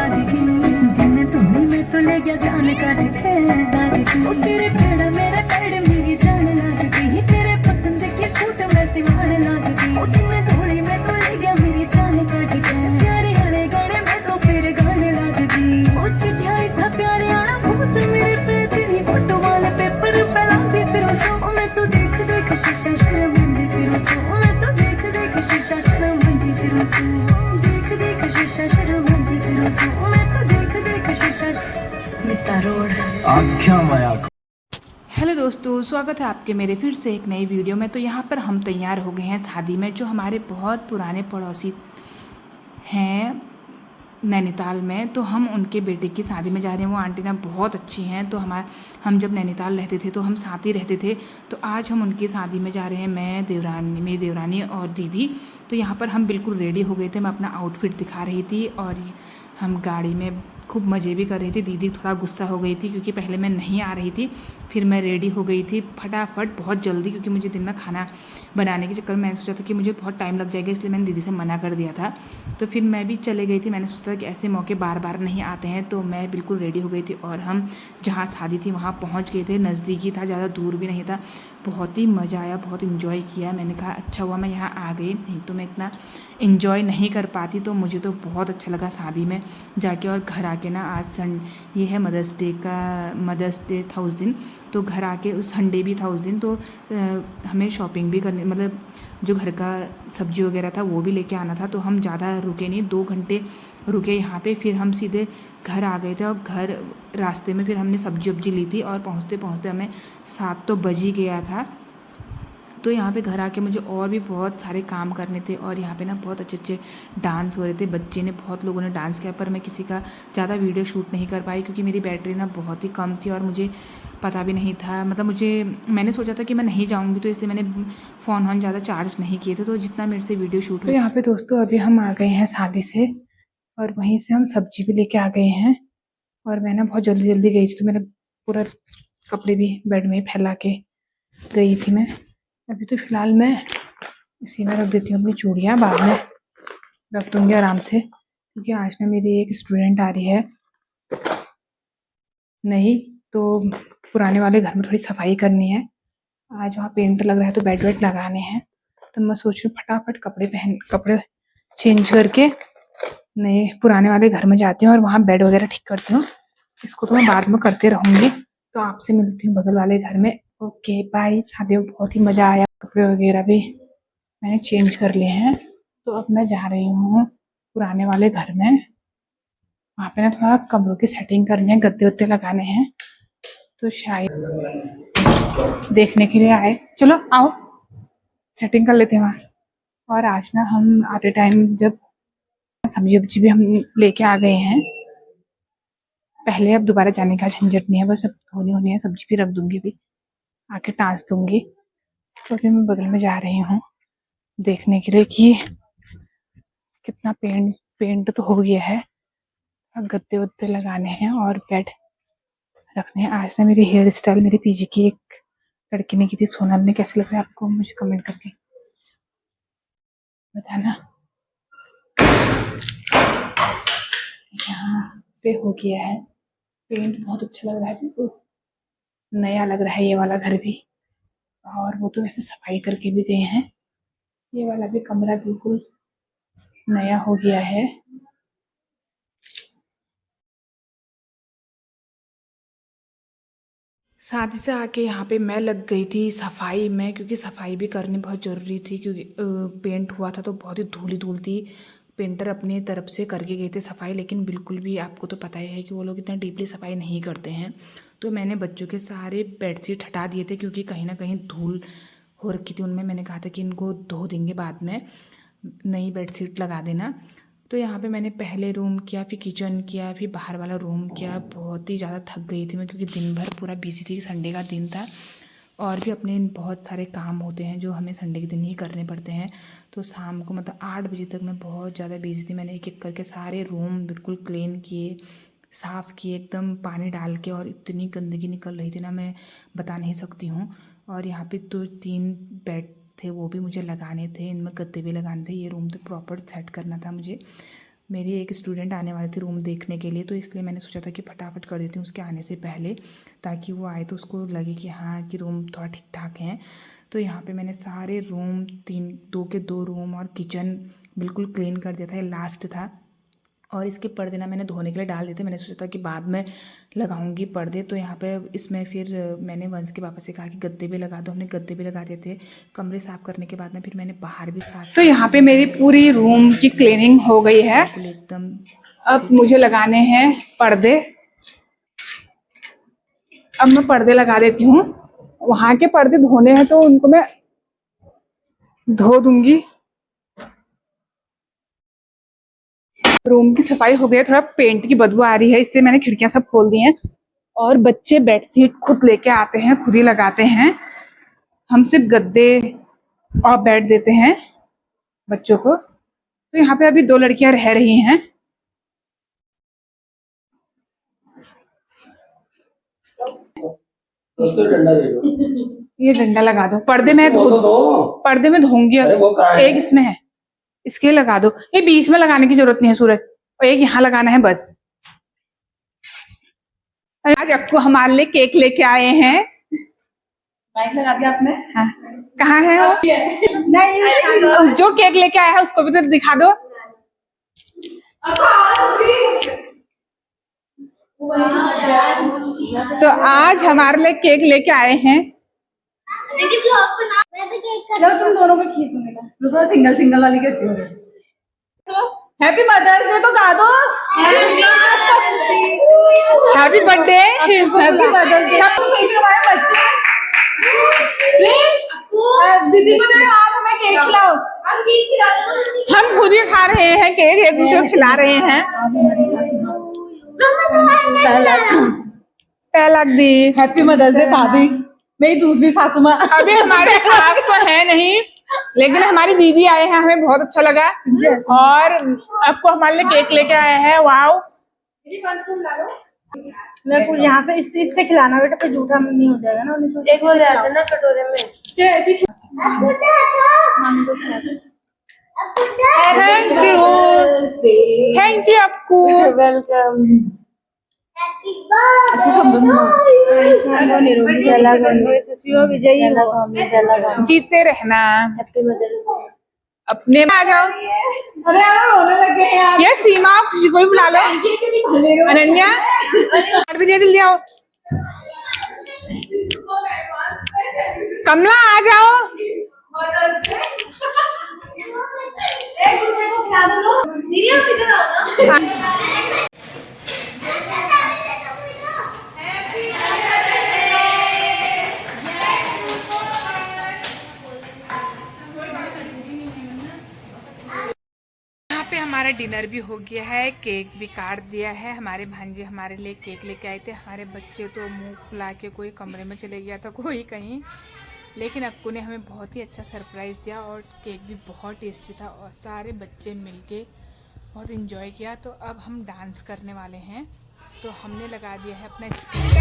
लागी दिन तुम्हें मैं तो ले गया जान काट के लागी वो तेरे पेड़ मेरा पेड़ मेरी जान लाग गई तेरे पसंद की सूट में सिवान लाग गई वो दिन धोली में तो ले गया मेरी जान काट के प्यारे हरे गाने में तो फिर गाने लाग गई वो चिट्ठिया सा प्यारे आना भूत मेरे पे तेरी फोटो वाले पेपर पे लाती फिर सो मैं तो देख देख शीशा शर्मांदी फिर सो मैं तो देख देख शीशा शर्मांदी फिर सो देख देख शीशा शर्मांदी फिर सो मैं तो देख देख शीशा मिता रोड आख्या माया। हेलो दोस्तों, स्वागत है आपके मेरे फिर से एक नई वीडियो में। तो यहाँ पर हम तैयार हो गए हैं शादी में। जो हमारे बहुत पुराने पड़ोसी हैं नैनीताल में, तो हम उनके बेटे की शादी में जा रहे हैं। वो आंटी ना बहुत अच्छी हैं। तो हम जब नैनीताल रहते थे तो हम साथ ही रहते थे। तो आज हम उनकी शादी में जा रहे हैं, मैं देवरानी मेरी देवरानी और दीदी। तो यहाँ पर हम बिल्कुल रेडी हो गए थे। मैं अपना आउटफिट दिखा रही थी और हम गाड़ी में खूब मज़े भी कर रही थी। दीदी थोड़ा गुस्सा हो गई थी क्योंकि पहले मैं नहीं आ रही थी। फिर मैं रेडी हो गई थी फटाफट बहुत जल्दी, क्योंकि मुझे दिन में खाना बनाने के चक्कर में मैंने सोचा था कि मुझे बहुत टाइम लग जाएगा, इसलिए मैंने दीदी से मना कर दिया था। तो फिर मैं भी चले गई थी। मैंने सोचा था कि ऐसे मौके बार बार नहीं आते हैं। तो मैं बिल्कुल रेडी हो गई थी और हम जहाँ शादी थी वहाँ पहुँच गए थे। नज़दीकी था, ज़्यादा दूर भी नहीं था। बहुत ही मज़ा आया, बहुत इन्जॉय किया। मैंने कहा अच्छा हुआ मैं यहाँ आ गई, नहीं तो मैं इतना इन्जॉय नहीं कर पाती। तो मुझे तो बहुत अच्छा लगा शादी में जाके। और घर आके ना आज ये है मदर्स डे था उस दिन। तो घर आके उस संडे भी था उस दिन। तो हमें शॉपिंग भी करनी, मतलब जो घर का सब्जी वगैरह था वो भी लेके आना था। तो हम ज़्यादा रुके नहीं, 2 घंटे रुके यहाँ पे। फिर हम सीधे घर आ गए थे और घर रास्ते में फिर हमने सब्जी वब्जी ली थी और पहुँचते पहुँचते हमें 7 तो बज ही गया था। तो यहाँ पे घर आके मुझे और भी बहुत सारे काम करने थे। और यहाँ पे ना बहुत अच्छे अच्छे डांस हो रहे थे। बच्चे ने बहुत लोगों ने डांस किया, पर मैं किसी का ज़्यादा वीडियो शूट नहीं कर पाई क्योंकि मेरी बैटरी ना बहुत ही कम थी और मुझे पता भी नहीं था। मतलब मैंने सोचा था कि मैं नहीं जाऊँगी, तो इसलिए मैंने फ़ोन वोन ज़्यादा चार्ज नहीं किए थे। तो जितना मेरे से वीडियो शूट तो यहाँ पे दोस्तों अभी हम आ गए हैं शादी से और वहीं से हम सब्जी भी लेके आ गए हैं। और मैं ना बहुत जल्दी जल्दी गई थी, तो मेरा पूरा कपड़े भी बेड में फैला के गई थी मैं। अभी तो फ़िलहाल मैं इसी में रख देती हूँ अपनी चूड़ियाँ, बाद में रख दूँगी आराम से, क्योंकि आज ना मेरी एक स्टूडेंट आ रही है नहीं। तो पुराने वाले घर में थोड़ी सफाई करनी है। आज वहाँ पेंट लग रहा है तो बेड वेड लगाने हैं। तो मैं सोच रही हूँ फटाफट कपड़े चेंज करके नए पुराने वाले घर में जाती हूँ और वहाँ बेड वगैरह ठीक करती हूँ। इसको तो मैं बाद में करते रहूँगी। तो आपसे मिलती हूँ बगल वाले घर में। Okay bye. शादी में बहुत ही मज़ा आया। कपड़े वगैरह भी मैंने चेंज कर लिए हैं। तो अब मैं जा रही हूँ पुराने वाले घर में। वहाँ पे ना थोड़ा कमरों की सेटिंग करनी है, गद्दे वद्दे लगाने हैं। तो शायद देखने के लिए आए, चलो आओ सेटिंग कर लेते हैं वहाँ। और आज ना हम आते टाइम जब सब्जी वब्जी भी हम लेके आ गए हैं पहले, अब दोबारा जाने का झंझट नहीं है। बस अब धोनी होनी है, सब्जी भी रख दूंगी, भी आके टाँस दूंगी। तो अभी मैं बगल में जा रही हूँ देखने के लिए कि कितना पेंट तो हो गया है। अब गद्दे वद्दे लगाने हैं और बेड रखने हैं। आज ना मेरी हेयर स्टाइल मेरी पीजी की एक लड़की ने की थी, सोनल ने। कैसे लग रहा है आपको मुझे कमेंट करके बताना। यहाँ पे हो गया है पेंट, बहुत अच्छा लग रहा है, बिल्कुल नया लग रहा है ये वाला घर भी। और वो तो वैसे सफाई करके भी गए हैं। ये वाला भी कमरा बिल्कुल नया हो गया है। शादी से आके यहाँ पे मैं लग गई थी सफाई में, क्योंकि सफाई भी करनी बहुत ज़रूरी थी। क्योंकि पेंट हुआ था तो बहुत ही धूल धूल थी। पेंटर अपनी तरफ से करके गए थे सफाई, लेकिन बिल्कुल भी आपको तो पता ही है कि वो लोग इतना डीपली सफाई नहीं करते हैं। तो मैंने बच्चों के सारे बेडशीट हटा दिए थे, क्योंकि कहीं ना कहीं धूल हो रखी थी उनमें। मैंने कहा था कि इनको धो देंगे बाद में, नई बेडशीट लगा देना। तो यहाँ पे मैंने पहले रूम किया, फिर किचन किया, फिर बाहर वाला रूम किया। बहुत ही ज़्यादा थक गई थी मैं, क्योंकि दिन भर पूरा बिजी थी। संडे का दिन था और भी अपने बहुत सारे काम होते हैं जो हमें संडे के दिन ही करने पड़ते हैं। तो शाम को मतलब 8 बजे तक मैं बहुत ज़्यादा बिजी थी। मैंने एक एक करके सारे रूम बिल्कुल क्लीन किए, साफ़ किए एकदम पानी डाल के। और इतनी गंदगी निकल रही थी ना, मैं बता नहीं सकती हूँ। और यहाँ पे तो 3 बेड थे, वो भी मुझे लगाने थे, इनमें गद्दे भी लगाने थे। ये रूम तो प्रॉपर सेट करना था मुझे। मेरी एक स्टूडेंट आने वाली थी रूम देखने के लिए, तो इसलिए मैंने सोचा था कि फटाफट कर देती हूँ उसके आने से पहले, ताकि वो आए तो उसको लगे कि हाँ कि रूम थोड़ा ठीक ठाक हैं। तो यहाँ पे मैंने सारे रूम 2 रूम और किचन बिल्कुल क्लीन कर दिया था, ये लास्ट था। और इसके पर्दे ना मैंने धोने के लिए डाल दिए थे, मैंने सोचा था कि बाद में लगाऊंगी पर्दे। तो यहाँ पे इसमें फिर मैंने वंश के पापा से कहा कि गद्दे भी लगा दो, हमने गद्दे भी लगा दिए थे। कमरे साफ़ करने के बाद में फिर मैंने बाहर भी साफ। तो यहाँ पे मेरी पूरी रूम की क्लीनिंग हो गई है, बिल्कुल एकदम। अब मुझे लगाने हैं पर्दे। अब मैं पर्दे लगा देती हूँ, वहाँ के पर्दे धोने हैं तो उनको मैं धो दूंगी। रूम की सफाई हो गई है, थोड़ा पेंट की बदबू आ रही है इसलिए मैंने खिड़कियां सब खोल दी हैं। और बच्चे बेडशीट खुद लेके आते हैं, खुद ही लगाते हैं। हम सिर्फ गद्दे और बेड देते हैं बच्चों को। तो यहाँ पे अभी 2 लड़कियां रह रही हैं। दोस्तों डंडा दे दो। ये डंडा लगा दो, पर्दे में पर्दे में धोऊंगी। एक इसमें है, इसके लगा दो। ये बीच में लगाने की जरूरत नहीं है सूरज, और एक यहाँ लगाना है बस। आज आपको हमारे लिए केक लेके आए हैं। माइक लगा दिया आपने? हाँ। कहाँ है वो? नहीं, जो केक लेके आया है उसको भी तो दिखा दो। तो आज हमारे लिए केक लेके आए हैं। चलो तुम दोनों को खींच दूंगा, रुको सिंगल सिंगल वाली करती हूँ। हैप्पी मदर्स डे तो गा दो। Happy birthday, happy mother's day. सब सही करवाए बच्चे। दीदी को आज हमें केक खिलाओ। हम केक खिला दो। हम खुद ही खा रहे हैं केक, एक दूसरे को खिला रहे हैं। पहला दी हैप्पी मदर्स डे भाभी, मेरी दूसरी सासू माँ। अभी हमारे खास तो है नहीं, लेकिन हमारी दीदी आए हैं, हमें बहुत अच्छा लगा। और आपको हमारे लिए केक लेके आए हैं। वाओ, यहाँ से इससे खिलाना बेटा, फिर जूठा नहीं हो जाएगा ना। एक वो ले आते ना कटोरे में। Thank you Akku, welcome. जीते रहना। अपने में आ जाओ। अरे रोने लगे हैं यार। ये सीमा और खुशी को भी बुला लो। अनन्या भी दे, जल्दी आओ। कमला आ जाओ। एक दूसरे को खिला दो। दीदी आप इधर आओ ना। हमारा डिनर भी हो गया है, केक भी काट दिया है। हमारे भांजे हमारे लिए केक लेके आए थे। हमारे बच्चे तो मुंह फुला के कोई कमरे में चले गया था, कोई कहीं। लेकिन अक्कू ने हमें बहुत ही अच्छा सरप्राइज़ दिया और केक भी बहुत टेस्टी था और सारे बच्चे मिलके बहुत इन्जॉय किया। तो अब हम डांस करने वाले हैं। तो हमने लगा दिया है अपना स्पीकर।